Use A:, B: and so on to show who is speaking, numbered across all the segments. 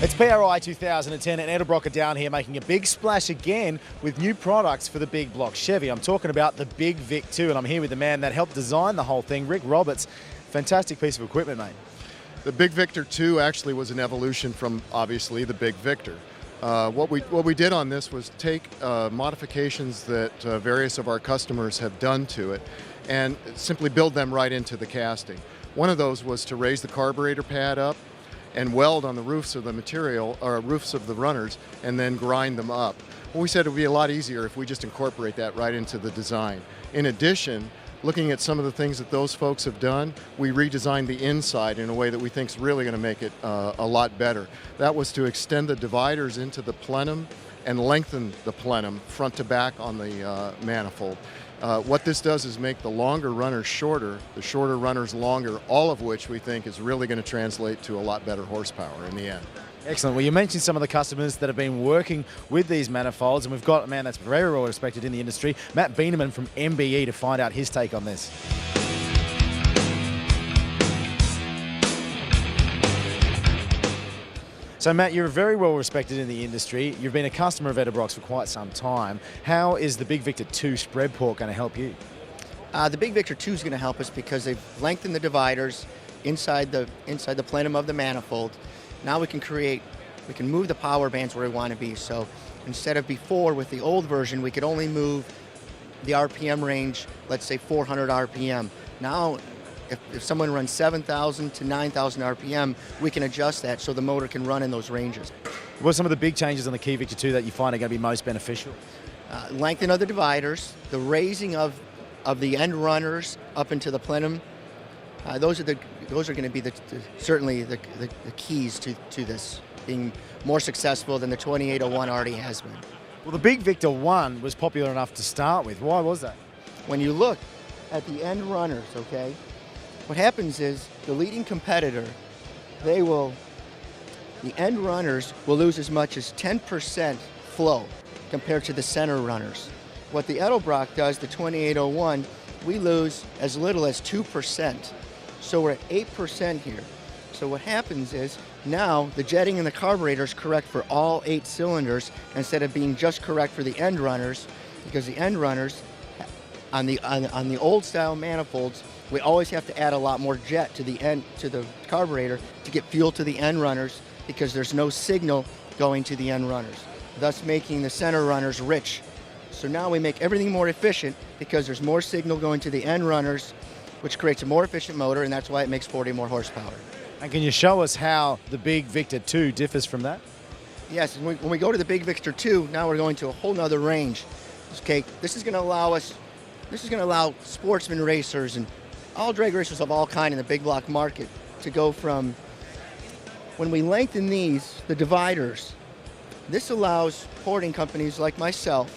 A: It's PRI 2010 and Edelbrock are down here making a big splash again with new products for the big block Chevy. I'm talking about the Big Vic 2 and I'm here with the man that helped design the whole thing, Rick Roberts. Fantastic piece of equipment, mate.
B: The Big Victor 2 actually was an evolution from, obviously, the Big Victor. What we did on this was take modifications that various of our customers have done to it and simply build them right into the casting. One of those was to raise the carburetor pad up and weld on the roofs of the material, or roofs of the runners, and then grind them up. Well, we said it would be a lot easier if we just incorporate that right into the design. In addition, looking at some of the things that those folks have done, we redesigned the inside in a way that we think is really going to make it a lot better. That was to extend the dividers into the plenum and lengthen the plenum front to back on the manifold. What this does is make the longer runners shorter, the shorter runners longer, all of which we think is really going to translate to a lot better horsepower in the end.
A: Excellent. Well, you mentioned some of the customers that have been working with these manifolds, and we've got a man that's very well respected in the industry, Matt Bieneman from MBE, to find out his take on this. So Matt, you're very well respected in the industry. You've been a customer of Edelbrock's for quite some time. How is the Big Victor 2 spread port going to help you?
C: The Big Victor 2 is going to help us because they've lengthened the dividers inside the plenum of the manifold. Now we can move the power bands where we want to be. So instead of before with the old version, we could only move the RPM range, let's say 400 RPM. Now, if someone runs 7,000 to 9,000 RPM, we can adjust that so the motor can run in those ranges.
A: What are some of the big changes on the Key Victor 2 that you find are going to be most beneficial?
C: Lengthening of the dividers, the raising of the end runners up into the plenum. Those are going to be certainly the keys to this being more successful than the 2801 already has been.
A: Well, the Big Victor 1 was popular enough to start with. Why was that?
C: When you look at the end runners, okay, what happens is the leading competitor, the end runners will lose as much as 10% flow compared to the center runners. What the Edelbrock does, the 2801, we lose as little as 2%. So we're at 8% here. So what happens is now the jetting in the carburetor is correct for all 8 cylinders instead of being just correct for the end runners, because the end runners on the old style manifolds, we always have to add a lot more jet to the carburetor to get fuel to the end runners because there's no signal going to the end runners, thus making the center runners rich. So now we make everything more efficient because there's more signal going to the end runners, which creates a more efficient motor, and that's why it makes 40 more horsepower.
A: And can you show us how the Big Victor 2 differs from that?
C: Yes, when we go to the Big Victor 2, now we're going to a whole nother range. Okay, this is going to allow sportsman racers and all drag racers of all kind in the big block market to go from, when we lengthen the dividers, this allows porting companies like myself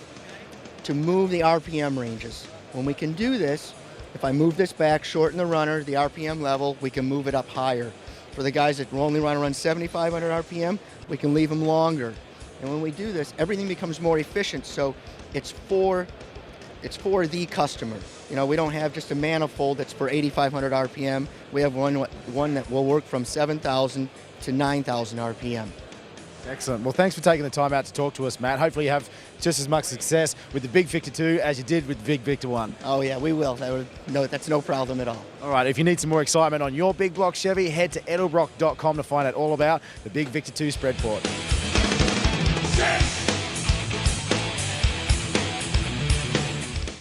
C: to move the RPM ranges. When we can do this, if I move this back, shorten the runner, the RPM level, we can move it up higher. For the guys that only want to run 7,500 RPM, we can leave them longer. And when we do this, everything becomes more efficient, so it's for the customer. You know, we don't have just a manifold that's for 8,500 RPM. We have one that will work from 7,000 to 9,000 RPM.
A: Excellent. Well, thanks for taking the time out to talk to us, Matt. Hopefully you have just as much success with the Big Victor 2 as you did with the Big Victor 1.
C: Oh yeah, we will. That's no problem at all.
A: All right, if you need some more excitement on your big block Chevy, head to edelbrock.com to find out all about the Big Victor 2 spread port.